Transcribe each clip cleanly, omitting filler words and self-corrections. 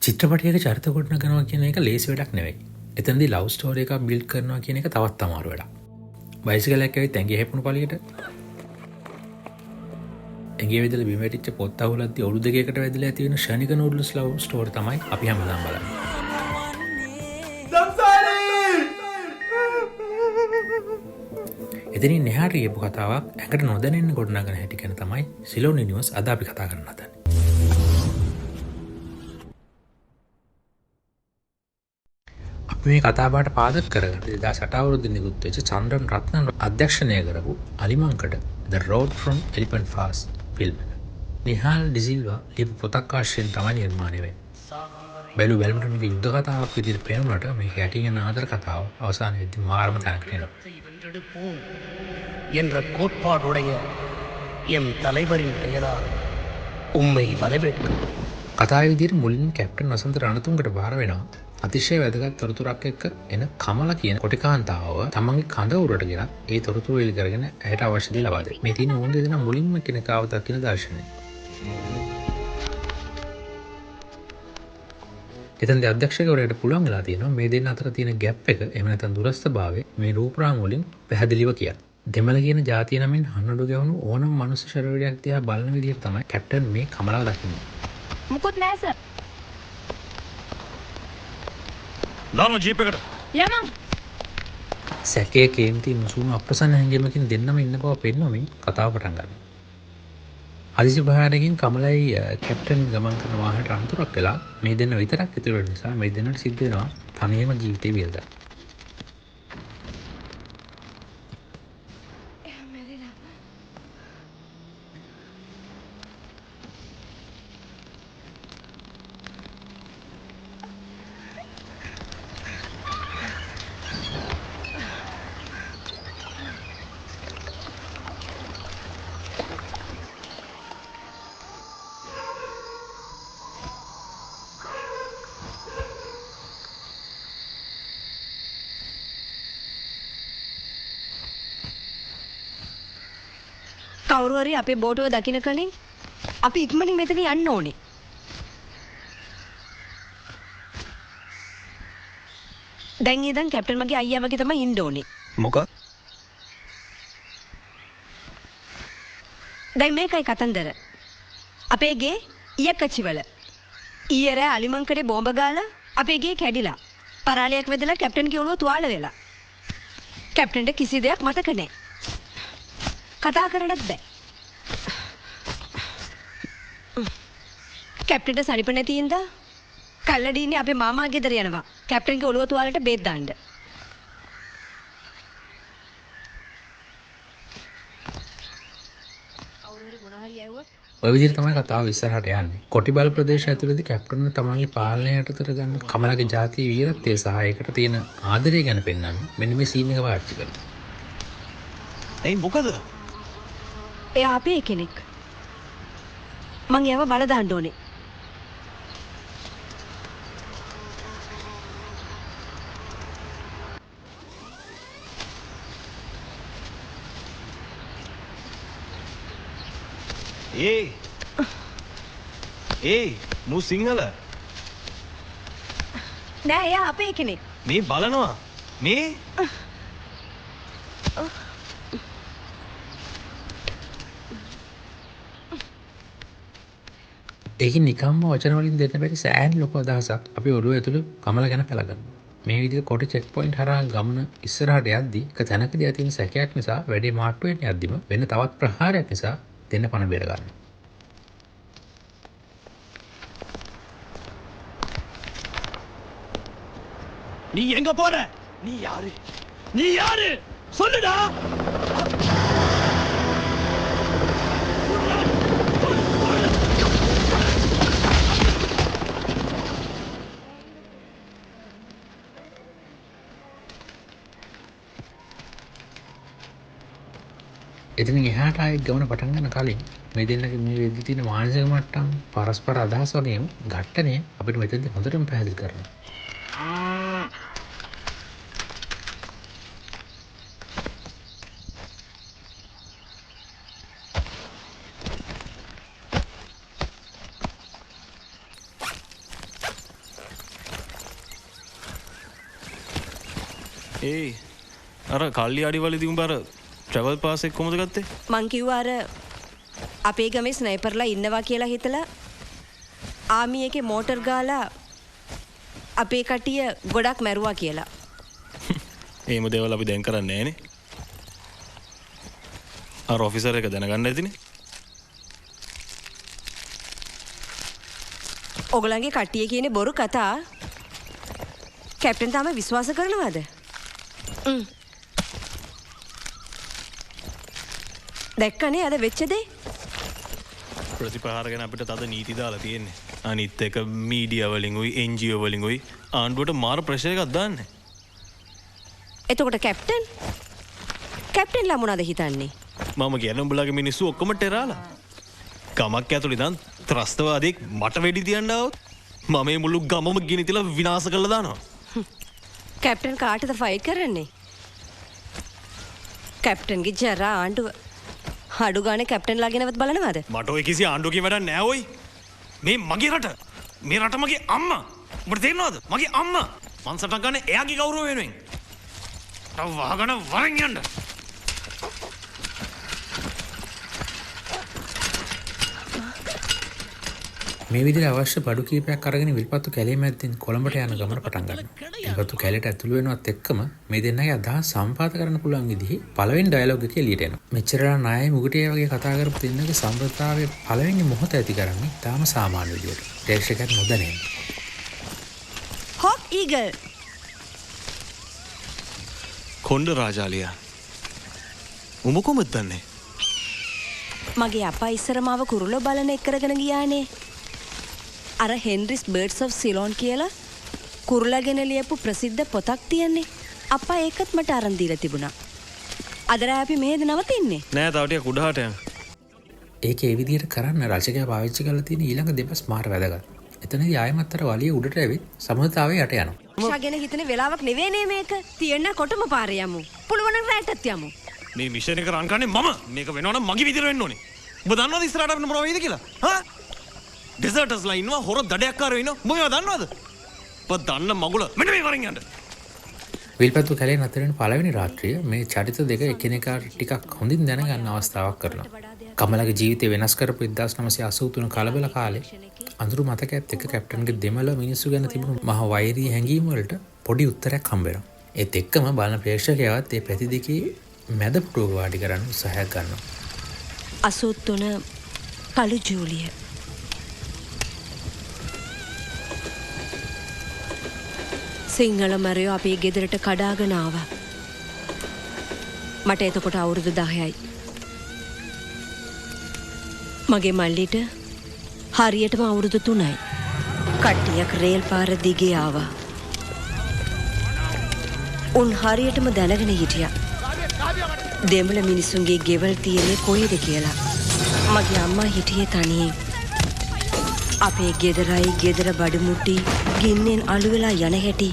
චිත්‍රපටයක චරිත ගොඩනගනවා කියන එක ලේසි වැඩක් නෙවෙයි. එතනදී ලව් ස්ටෝරි එකක් බිල්ඩ් කරනවා කියන එක තවත් අමාරු වැඩක්. බයිසිකලයක් ඇවිත් ඇඟේ හැපුණු පළියට ඇඟේ වැදලා බිම වැටිච්ච පොත් අහුලද්දී ඔලු දෙකකට වැදලා ඇති වෙන ෂණික නූඩ්ල්ස් ලව් ස්ටෝරි තමයි අපි හැමදාම බලන්නේ. එතනින් එහාට ගියපු කතාවක් ඇඟට නොදැනෙන්න ගොඩනගන හැටි ගැන තමයි සිලෝන් යුනිවර්ස් අද අපි කතා කරන්න හදන්නේ. මේ කතාබාට පාදක කරගෙන 2008 අවුරුද්දේ නිකුත් වෙච්ච චන්ද්‍රන් රත්නන් අධ්‍යක්ෂණය කරපු අලිමංකඩ The Road from Elephant Pass film එක. නිහාල් ඩිසිල්වා ලියපු පොතක් ආශ්‍රයෙන් තමයි නිර්මාණය වෙන්නේ. බැලුවට මේක යුද්ධ කතාවක් විදිහට පේනකොට මේක යටිගෙන ආදර කතාව අවසානයේදී මාරම තැනකට එනවා. என்ற கோட்பாடுடைய எம் தலைவரின் பெயரால் உம்மை வரவேற்கிறோம். කතාවේ විදිහට මුලින් කැප්ටන් වසන්ත රණතුංගට බාර වෙනවා. අතිශය වැදගත් තොරතුරක් එක්ක එන කමල කියන කොටිකාන්තාව තමන්ගේ කඳ උරට ගෙනත් ඒ තොරතුරු එලි කරගෙන ඇයට අවශ්‍ය දේ ලබා දෙයි. මේ තියෙන ඕන දෙනා මුලින්ම කෙනෙක්ව දකින දර්ශනය. එතනදී අධ්‍යක්ෂකවරයාට පුළුවන් වෙලා තියෙනවා මේ දෙන්න අතර තියෙන ગેප් එක එහෙම නැත්නම් දුරස්ථභාවය මේ රූපරාම වලින් පැහැදිලිව කියන්න. දෙමළ කියන ජාතිය නමින් හන්නඩු ගැවුණු ඕනම මනුස්ස ශරීරයක් දිහා බලන විදිහට තමයි කැප්ටන් මේ කමලව දකින්නේ. මුකුත් නෑ සර්. දාන ජීප් එකට. යමං. සැකයේ කේන්ති මුසුණු අප්‍රසන්න හැඟීමකින් දෙන්නම ඉන්න බව පෙන්වමින් කතාව පටන් ගන්නවා. හදිසි ප්‍රහාරයකින් කමලයි කැප්ටන් ගමන් කරන වාහනයට අනතුරක් වෙලා මේ දෙන්න විතරක් ඉතුරු වෙන නිසා මේ දෙන්නට සිද්ධ වෙනවා තනියම ජීවිතේ වියදම්. කවුරු හරි අපේ බෝටුව දකින්න කලින් අපි ඉක්මනින් මෙතන යන්න ඕනේ. දැන් ඉඳන් කැප්ටන් මගේ අයියා වගේ තමයි ඉන්න ඕනේ. මොකක්? දැන් මේකයි කතන්දර. අපේ ගේ ඊයකචිවල. ඊයේ රෑ අලිමංකඩේ බෝම්බ ගාලා අපේ ගේ කැඩිලා. පරාලයක් වැදලා කැප්ටන්ගේ ඔළුව තුවාල වෙලා. කැප්ටන්ට කිසි දෙයක් මතක නැහැ. කතා කරන්නත් බෑ. කැප්ටන්ට සනිප නැති ඉඳා කල්ලඩීනේ අපේ මාමා ගෙදර යනවා. කැප්ටන්ගේ ඔළුව තුවාලට බේත් දාන්න. ඔය විදිහට තමයි කතාව ඉස්සරහට යන්නේ. කොටිබල් ප්‍රදේශය ඇතුළතදී කැප්ටන් තමන්ගේ පාලනය යටතට ගන්න කමලගේ ජාතියේ වීරත්වය සහ ඒකට තියෙන ආදරය ගැන පෙන්වන්නේ මෙන්න මේ සීන් එක පාවිච්චි කරලා. එයි මොකද? එයා අපේ කෙනෙක්. මං එයාව බල දාන්න ඕනේ. ඒ මූ සිංහල. නෑ එයා අපේ කෙනෙක්. මේ බලනවා. මේ ඒක නිකම්ම වචන වලින් දෙන්න බැරි සෑහෙන ලොකු අදහසක් අපි ඔළුව ඇතුළේ කමල ගැන පළගන්නවා. මේ විදිහට කොටි චෙක් පොයින්ට් හරහා ගමන ඉස්සරහට යද්දී එක තැනකදී ඇති වෙන සැකයක් නිසා වැඩි මාට්ටු වෙන්න යද්දිම වෙන තවත් ප්‍රහාරයක් නිසා දෙන්න පණ බේර ගන්නවා. நீ எங்க போற? நீ யாரு? நீ யாரு? சொல்லுடா. එතනින් එහාට ආයෙත් ගමන පටන් ගන්න කලින් මේ දෙන්නගේ මේ වෙද්දී තියෙන මානසික මට්ටම් පරස්පර අදහස් වගේම ඝට්ටනය අපිට මෙතෙන්දී හොඳටම පැහැදිලි කරනවා. ඒ අර කල්ලි අඩිවලදී උඹ අර ට්‍රැවල් පාස් එක කොහොමද ගත්තේ? මං කිව්වා අර අපේ ගමේ ස්නයිපර්ලා ඉන්නවා කියලා හිතලා ආමි එකේ මෝටර් ගාලා අපේ කටිය ගොඩක් මැරුවා කියලා. එහෙම දේවල් අපි දැන් කරන්නේ නැහනේ. අර ඔෆිසර් එක දැනගන්න ඇතිනේ. ඔගලන්ගේ කට්ටිය කියන්නේ බොරු කතා. කැප්ටන් තාම විශ්වාස කරනවද? දැක්කනේ අද වෙච්ච දේ. ප්‍රතිපහාර ගැන අපිට තද නීති දාලා තියෙන්නේ. අනිත් එක මීඩියා වලින් උයි NGO වලින් උයි ආණ්ඩුවට මාර ප්‍රෙෂර් එකක් දාන්නේ. එතකොට කැප්ටන්ලා මොනවද හිතන්නේ? මම කියන්නේ උඹලගේ මිනිස්සු ඔක්කොම ටෙරාලා. ගමක් ඇතුළේ ඉඳන් ත්‍රස්තවාදීක් මට වෙඩි තියන්න આવොත් මම මේ මුළු ගමම ගිනිතිලා විනාශ කරලා දානවා. කැප්ටන් කාටද ෆයිට් කරන්නේ? කැප්ටන්ගේ ජරා ආණ්ඩුව අඩු ගානේ කැප්ටන්ලා ගැනවත් බලනවද? මට ඔය කිසි ආණ්ඩුවකින් වැඩක් නෑ ඔයි. මේ මගේ රට. මේ රට මගේ අම්මා. ඔබට තේරෙනවද? මගේ අම්මා. මං සටන් ගන්න එයාගේ ගෞරවය වෙනුවෙන්. වහගෙන වරෙන් යන්න. මේ විදිහට අවශ්‍ය බඩු කීපයක් අරගෙන විල්පත්තු කැලේ මැද්දෙන් කොළඹට යන ගමන පටන් ගන්නවා. විල්පත්තු කැලේට ඇතුළු වෙනවත් එක්කම මේ දෙන්නගේ අදහස් සම්පාත කරන්න පුළුවන් විදිහේ පළවෙනි ඩයලොග් එක එළියට එනවා. මෙච්චරලා ණයයි මුගටිය වගේ කතා කරපු දෙන්නගේ සම්ප්‍රදායේ පළවෙනි මොහොත ඇති කරන්නේ තාම සාමාන්‍ය විදියට. ප්‍රේක්ෂකයන් නොදැනෙන. Hoc eagle. කොණ්ඩ රාජාලියා. උඹ කොහොමද දන්නේ? මගේ අප්පා ඉස්සර මාව කුරුල්ලෝ බලන එක කරගෙන ගියානේ. අර හෙන්රිස් බර්ඩ්ස් ඔෆ් සිලෝන් කියලා කුරුල්ලා ගැන ලියපු ප්‍රසිද්ධ පොතක් තියෙන්නේ. අප්පා ඒකත් මට අරන් දීලා තිබුණා. අද රෑ අපි මෙහෙද නවතින්නේ? නෑ තව ටිකක් උඩහට යන්න. ඒක ඒ විදිහට කරන්න රචකයා පාවිච්චි කරලා තියෙන ඊළඟ දෙපස් මාර වැදගත්. එතනදී ආයෙමත් අර වලිය උඩට ඇවිත් සමහතාවයේ යට යනවා. ආශා ගැන හිතන වෙලාවක් නෙවෙයිනේ මේක. තියෙන්න කොටම පාරේ යමු. පුළුවන් නම් රැටත් යමු. මේ මිෂන් එක රන් කරන්නේ මම. මේක වෙනවනම් මගේ විදිහට වෙන්න ඕනේ. ඔබ දන්නවද ඉස්සරහට අපිට මොනවා වෙයිද කියලා? හා? ඩෙසර්ටර්ස්ලා ඉන්නවා හොර දඩයක්කාරයෝ ඉන්නවා. ඔබ මේවා දන්නවද? ඔබ දන්න මගුල මෙන්න මේ වරින් යන්න. විල්පත්තු කැලේ නතර වෙන පළවෙනි රාත්‍රිය මේ චරිත දෙක එකිනෙකාට ටිකක් හොඳින් දැනගන්න අවස්ථාවක් කරනවා. කමලගේ ජීවිතය වෙනස් කරපු 1983 කලබල කාලේ අඳුරු මතකයත් එක්ක කැප්ටන්ගේ දෙමළ මිනිස්සු ගැන තිබුණු මහ වෛරී හැඟීම් වලට පොඩි උත්තරයක් හම්බ වෙනවා. ඒත් එක්කම බලන ප්‍රේක්ෂකයාවත් මේ පැති දෙකේ මැද පුටුවක වාඩි කරන්න උත්සාහයක් ගන්නවා. 83 කළු ජූලිය. සිංහල මරයෝ අපේ ගෙදරට කඩාගෙන ආවා. මට එතකොට අවුරුදු 10යි. මගේ මල්ලිට හරියටම අවුරුදු 3යි. කට්ටියක් රේල් පාර දිගේ ආවා. උන් හරියටම දැනගෙන හිටියා. දෙමළ මිනිසුන්ගේ ගෙවල් තියෙන්නේ කොහෙද කියලා. මගේ අම්මා හිටියේ තනියෙන්. අපේ ගෙදරයි ගෙදර බඩමුට්ටි ගින්නෙන් අළු වෙලා යන හැටි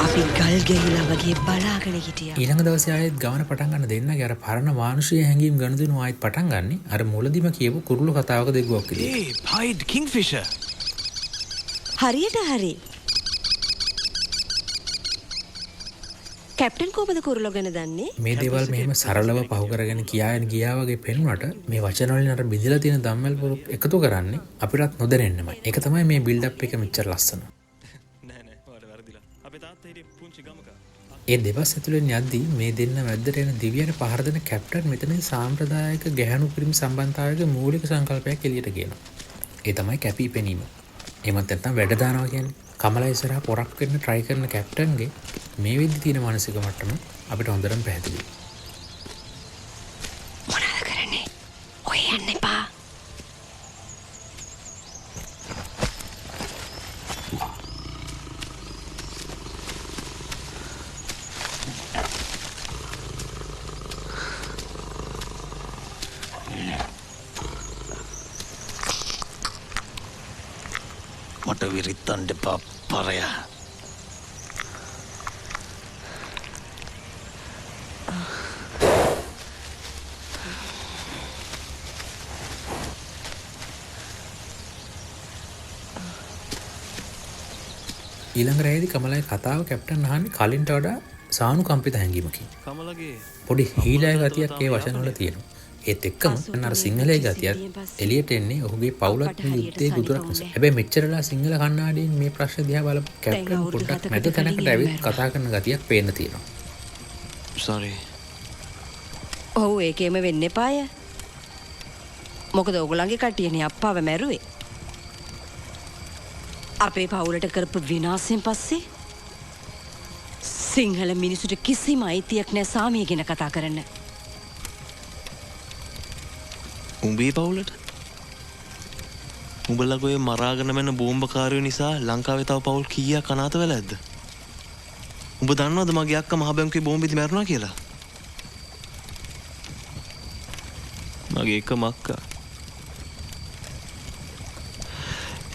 අපි ගල් ගැහිලා වගේ බලාගෙන හිටියා. ඊළඟ දවසේ ආයෙත් ගමන පටන් ගන්න දෙන්නගේ අර පරණ මානුෂීය හැඟීම් ගනුදෙනු ආයෙත් පටන් ගන්නේ අර මුලදිම කියපු කුරුළු කතාවක දෙගුවක් විදියට. ඒ පයිඩ් කින්ග්ෆිෂර්. හරියට හරි. කැප්ටන් කොහොමද කුරුල්ලෝ ගැන දන්නේ? මේ දේවල් මෙහෙම සරලව පහු කරගෙන කියාගෙන ගියා වගේ පෙනුනට මේ වචන වලින් අර බෙදලා තියෙන ධම්මල් පොරු එකතු කරන්නේ අපිටත් නොදැනෙන්නමයි. ඒක තමයි මේ බිල්ඩ් අප් එක මෙච්චර ලස්සන. නෑ නෑ ඔයාලට වැරදිලා. අපේ තාත්තා හිටියේ පුංචි ගමක. ඒ දෙබස් ඇතුළෙන් යද්දී මේ දෙන්න මැද්දට එන දිව්‍යයට පහර දෙන කැප්ටන් මෙතනදී සාම්ප්‍රදායික ගැහැණු පිරිමි සම්බන්ධතාවයක මූලික සංකල්පයක් එළියට ගේනවා. ඒ තමයි කැපී පෙනීම. එහෙමත් නැත්නම් වැඩ දානවා කියන්නේ. කමලා ඉස්සරහා පොරක් වෙන්න try කරන කැප්ටන්ගේ මේ වෙද්දි තියෙන මානසික මට්ටම අපිට හොඳටම පැහැදිලියි. මොනවද කරන්නේ? ඔය යන්න එපා. මට විරිත්තන්න එපා පරයා. ඊළඟ රැයේදී කමලයි කතාව කැප්ටන් අහන්නේ කලින්ට වඩා සානුකම්පිත හැඟීමකින්. කමලගේ පොඩි හීලෑ ගතියක් ඒ වචන වල තියෙනවා. ඒත් එක්කම අර සිංහලයේ ගතියත් එළියට එන්නේ ඔහුගේ පවුලත් මේ යුද්ධයේ ගුදුරක් නිසා. හැබැයි මෙච්චරලා සිංහල කන්නාඩියෙන් මේ ප්‍රශ්න දිහා බලපු කැප්ටන් පොඩ්ඩක් මැද තැනකට ඇවිත් කතා කරන ගතියක් පේන්න තියෙනවා. sorry. ඔව් ඒකෙම වෙන්න එපාය. මොකද ඔයගොල්ලන්ගේ කට්ටියනේ අප්පාව මැරුවේ. අපේ පවුලට කරපු විනාශයෙන් පස්සේ සිංහල මිනිසුන්ට කිසිම අයිතියක් නැහැ සාමිය ගැන කතා කරන්න. උඹේ පවුලට උඹලගේ ඔය මරාගෙන මැන බෝම්බකාරයෝ නිසා ලංකාවේ තව පවුල් කීයක් අනාථ වෙලා ඇද්ද? උඹ දන්නවද මගේ අක්කා මහ බැංකුවේ බෝම්බෙදි මැරුණා කියලා? මගේ එකම අක්කා.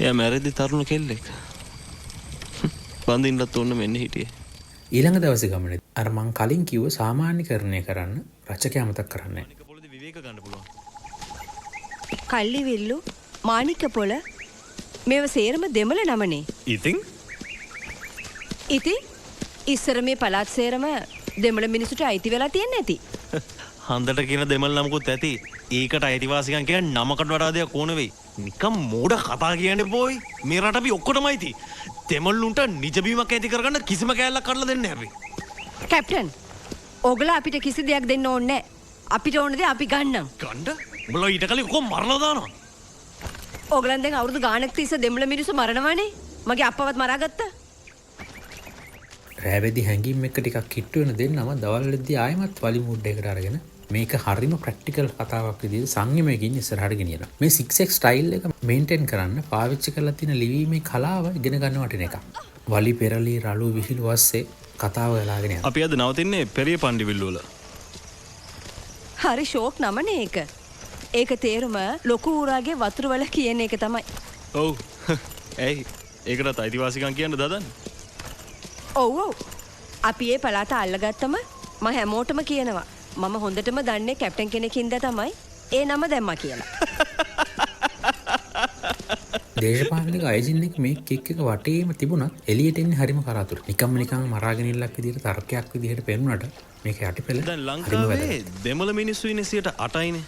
එයා මැරෙද්දි තරුණ කෙල්ලෙක්. බඳින්නත් ඕන මෙන්න හිටියේ. ඊළඟ දවසේ ගමනේ අර මං කලින් කිව්ව සාමාන්‍යකරණය කරන්න රචකයා මතක් කරන්නේ. පොළේ විවේක ගන්න පුළුවන්. කල්ලි විල්ලු මාණික පොළ මේව සේරම දෙමළ නමනේ. ඉතින් ඉතින් ඉස්සර මේ පළාත් සේරම දෙමළ මිනිසුන්ට අයිති වෙලා තියෙන්නේ නැති. හන්දට කියන දෙමළ නමකුත් ඇති. ඒකට අයිතිවාසිකම් කියන්නේ නමකට වඩා දෙයක් ඕන වෙයි. නිකම් මෝඩ කතා කියන්නේ බෝයි. මේ රට අපි ඔක්කොටම අයිති. දෙමළුන්ට නිජ බීමක් ඇති කරගන්න කිසිම කෑල්ලක් කඩලා දෙන්නේ නැහැ අපි. කැප්ටන් ඔගොල්ලෝ අපිට කිසි දෙයක් දෙන්න ඕනේ නැහැ. අපිට ඕන දේ අපි ගන්නම්. ගණ්ඩ? උඹලා ඊට කලින් කොහොම මරලා දානවා? ඕගලන් දැන් අවුරුදු ගාණක් තිස්සේ දෙමළ මිනිස්සු මරනවානේ. මගේ අප්පවත් මරාගත්තා. රෑවැදි හැංගීම් එක ටිකක් කිට්ටු වෙන දෙන්නම දවල් වෙද්දී ආයෙමත් වලි මූඩ් එකකට අරගෙන මේක හරිම ප්‍රැක්ටිකල් කතාවක් විදිහට සංයමයෙන් ඉස්සරහට ගෙනියනවා. මේ 6x ස්ටයිල් එක මේන්ටේන් කරන්න පාවිච්චි කරලා තියෙන ලිවීමේ කලාව ඉගෙන ගන්න වටින එකක්. වලි පෙරලි රළු විහිළු වස්සේ කතාව ගලාගෙන යනවා. අපි අද නවතින්නේ පෙරිය පණ්ඩිවිල්ල වල. හරි ෂෝක් නමනේ ඒක. ඒක තේරුම ලොකු ඌරාගේ වතුර වල කියන එක තමයි. ඔව්. ඇයි? ඒකටත් අයිතිවාසිකම් කියන්න දදන්නේ. ඔව් ඔව්. අපි ඒ පළාත අල්ලගත්තම මම හැමෝටම කියනවා. මම හොඳටම දන්නේ කැප්ටන් කෙනෙක්ින්ද තමයි ඒ නම දැම්මා කියලා. දේශපාලනික අයජින් එක මේ කික් එක වටේම තිබුණත් එළියට එන්නේ හරිම කරාතුරු. නිකම් මරාගෙන ඉල්ලක් විදිහට තර්කයක් විදිහට පෙන්වුනට මේක යටිපෙළ දැන් ලංකාවේ දෙමළ මිනිස්සු ඉන්නේ 8%යිනේ.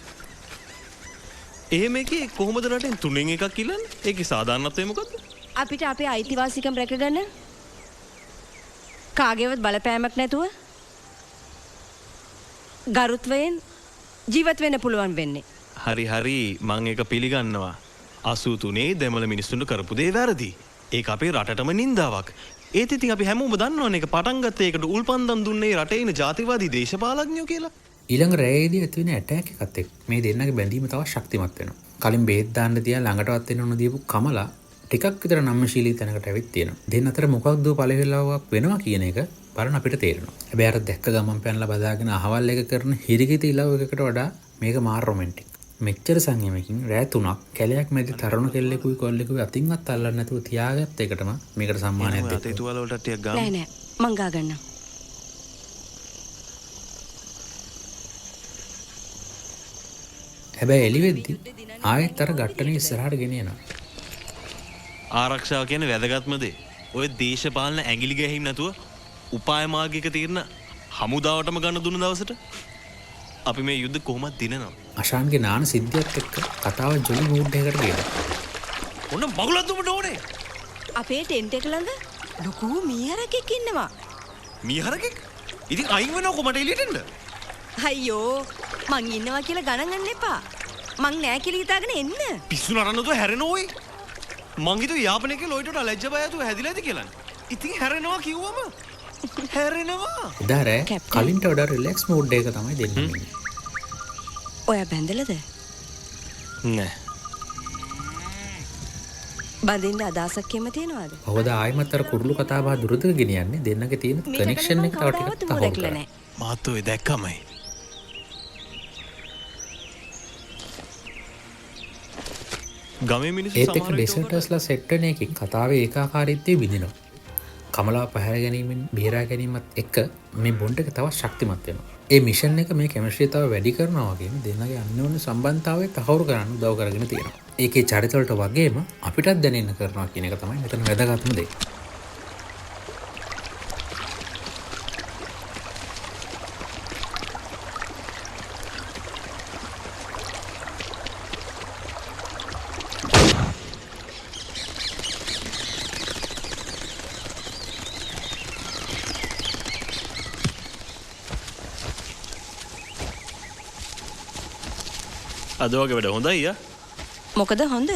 එහෙම එකේ කොහොමද රටෙන් 3න් එකක් ඉල්ලන්නේ? ඒකේ සාධාරණත්වය මොකද්ද? අපිට අපේ අයිතිවාසිකම් රැකගන්න කාගේවත් බලපෑමක් නැතුව ගරුත්වයෙන් ජීවත් වෙන්න පුළුවන් වෙන්නේ. හරි මං ඒක පිළිගන්නවා. 83 දෙමළ මිනිස්සුන්ට කරපු දේ වැරදි. ඒක අපේ රටටම නින්දාවක්. ඒත් ඉතින් අපි හැමෝම දන්නවනේ ඒක පටන් ගත්තේ ඒකට උල්පන්දම් දුන්නේ රටේ ඉන්න ජාතිවාදී දේශපාලඥයෝ කියලා. ඊළඟ රැයේදී ඇති වෙන ඇටැක් එකත් එක්ක මේ දෙන්නගේ බැඳීම තව ශක්තිමත් වෙනවා. කලින් බෙහෙත් දාන්න තියා ළඟටවත් එන්න ඕන දීපු කමලා ටිකක් විතර නම්මශීලී තැනකට ඇවිත් තියෙනවා. දෙන්න අතර මොකක්ද පළවෙලාවක් වෙනවා කියන එක බලන්න අපිට තේරෙනවා. හැබැයි අර දැක්ක ගමන් පැනලා බදාගෙන අහවල් එක කරන හිරිකිත ඉලව් එකකට වඩා මේක මාර රොමැන්ටික්. මෙච්චර සංයමකින් රෑ 3ක් කැලයක් මැදි තරුණ කෙල්ලෙකුයි කොල්ලෙකුයි අතින්වත් අල්ලන්න නැතුව තියාගත්ත එකටම මේකට සම්මානයක් දෙන්න. ඒ තුවාල වලට ටිකක් ගන්න. නෑ මං ගා ගන්නම්. හැබැයි එළි වෙද්දි ආයෙත් අර ගැට්ටනේ ඉස්සරහට ගෙනියනවා. ආරක්ෂාව කියන්නේ වැදගත්ම දේ. ඔය දේශපාලන ඇඟිලි ගැහිම් නැතුව උපාය මාර්ගික තීරණ හමුදාවටම ගන්න දුන්න දවසට අපි මේ යුද්ධ කොහොමද දිනනවා? අශාන්ගේ නාන සිද්ධියත් එක්ක කතාව ජොලි මූඩ් එකකට ගියා. ඔන්න මගුලක් දුමට ඕනේ. අපේ ටෙන්ට් එක ළඟ ලොකු මීහරකෙක් ඉන්නවා. මීහරකෙක්? ඉතින් අයින් වෙනව කොමට එළියට එන්න? අයියෝ මං ඉන්නවා කියලා ගණන් ගන්න එපා. මං නෑ කියලා හිතාගෙන එන්න. පිස්සු නරන්නද හැරෙනෝ ඔය? මං හිතුවේ යාපනයේ කියලා ඔයිට ලැජ්ජ බය ඇතුව හැදිලා ඇති කියලා. ඉතින් හැරෙනවා කිව්වම හැරෙනවා. එදා රෑ කලින්ට වඩා රිලැක්ස් මූඩ් එක තමයි දෙන්නේ. ඔයා බැඳලද? නෑ. බඳින්න අදහසක් එම තියෙනවද? ඔවද ආයිමත් අර කුරුළු කතා බහ දුරදක ගෙනියන්නේ දෙන්නගේ තියෙන කනෙක්ෂන් එක තව ටිකක් තහවුරු කරන්න. මාත් ඔය දැක්කමයි. ගමේ මිනිස්සු ඒත් එක්ක ඩෙසර්ටර්ස්ලා සෙට් වෙන එකකින් කතාවේ ඒකාකාරීත්වය බිඳිනවා. කමලා පැහැර ගැනීමෙන් බේරා ගැනීමත් එක්ක මේ බොන්ඩ් එක තවත් ශක්තිමත් වෙනවා. ඒ මිෂන් එක මේ කෙමිස්ට්‍රි තව වැඩි කරනවා වගේම දෙන්නගේ අන්‍යෝන්‍ය සම්බන්ධතාවය තහවුරු කරන්න උදව් කරගෙන තියෙනවා. ඒකේ චරිත වලට වගේම අපිටත් දැනෙන්න කරනවා කියන එක තමයි මෙතන වැදගත්ම දේ. අද වගේ වැඩ හොඳයි යා. මොකද හොඳ?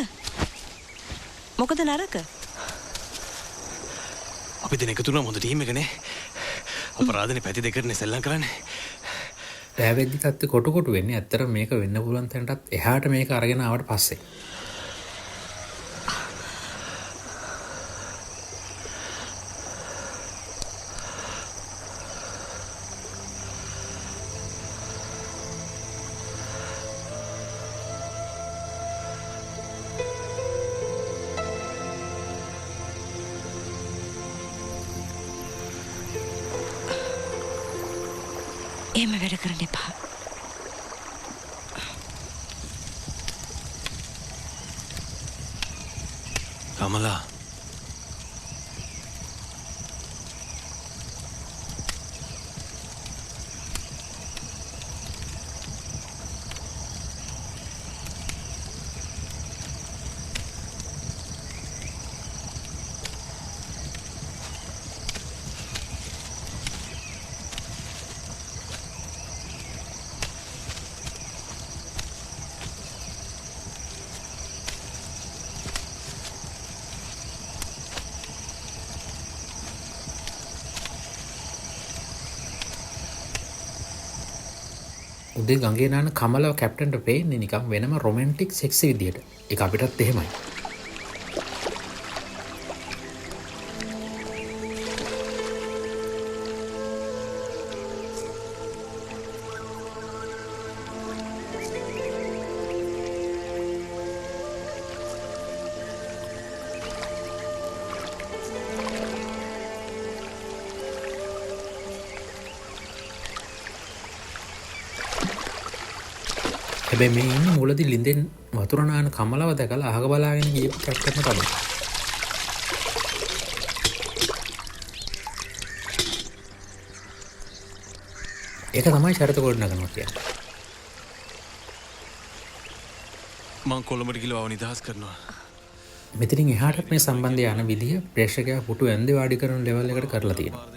මොකද නරක? අපි දෙන එකතු වුණා හොඳ ටීම් එකනේ. අපරාධනේ පැති දෙකටනේ සෙල්ලම් කරන්නේ. පෑවෙද්දි තත්ත්වය කොටු කොටු වෙන්නේ. ඇත්තට මේක වෙන්න පුළුවන් තැනටත් එහාට මේක අරගෙන ආවට පස්සේ. එහෙම වැඩ කරන්න එපා. කමලා උදේ ගඟේ නාන කමලව කැප්ටන්ට පේන්නේ නිකන් වෙනම රොමැන්ටික් සෙක්සි විදියට. ඒක අපිටත් එහෙමයි. හැබැයි මේ ඉන්නේ මුලදී ලින්දෙන් වතුර නාන කමලව දැකලා අහක බලාගෙන ගියපු කැප්ටන්ම තමයි. ඒක තමයි චරිත ගොඩනගනවා කියන්නේ. මං කොළඹට ගිහලා ආව නිදහස් කරනවා. මෙතනින් එහාටත් මේ සම්බන්ධය යන විදිහ ප්‍රේක්ෂකයා පුටු ඇන්දේ වාඩි කරන ලෙවල් එකට කරලා තියෙනවා.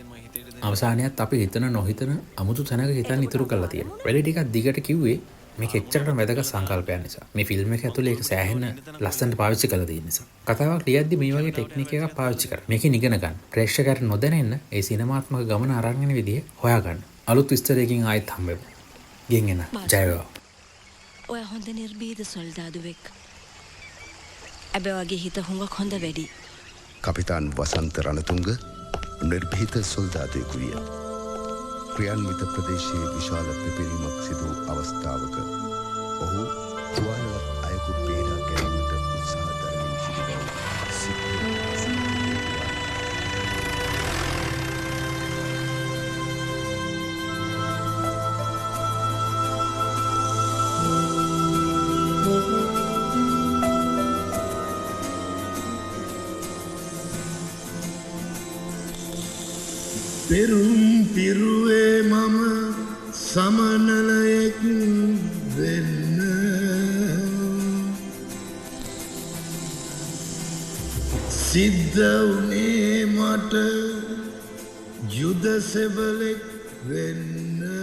අවසානයේත් අපි හිතන නොහිතන අමුතු තැනක හිතන් ඉතුරු කරලා තියෙනවා. වැඩි ටිකක් දිගට කිව්වේ මේක එච්චරට වැදගත් සංකල්පයක් නිසා. මේ ෆිල්ම් එක ඇතුලේ ඒක සෑහෙන ලස්සනට පාවිච්චි කරලා තියෙන නිසා. කතාවක් ලියද්දි මේ වගේ ටෙක්නික් එකක් පාවිච්චි කරා. මේකෙන් ඉගෙන ගන්න. ප්‍රේක්ෂකයාට නොදැනෙන්න ඒ සිනමාත්මක ගමන අරන් යන විදිය හොයාගන්න. අලුත් විස්තරයකින් ආයෙත් හම්බෙමු. ගෙන් එන ජය වේවා. ඔය හොඳ නිර්භීත සොල්දාදුවෙක්. අබවගේ හිත හුඟක් හොඳ වැඩි. කපිතාන් වසන්ත රණතුංග නිර්භීත සොල්දාදුවෙකු විය. ක්‍රියාන්විත ප්‍රදේශයේ විශාල පිපිරීමක් සිදු අවස්ථාවක ඔහු තුවාලවත් අයෙකු බේරා ගැනීමට උත්සාහ දරමින් සිටි බව පෙරුම් පිරුවේ මම සමනලයෙක් වෙන්න සිද්ධ වුණේ මට යුද සෙබලෙක් වෙන්න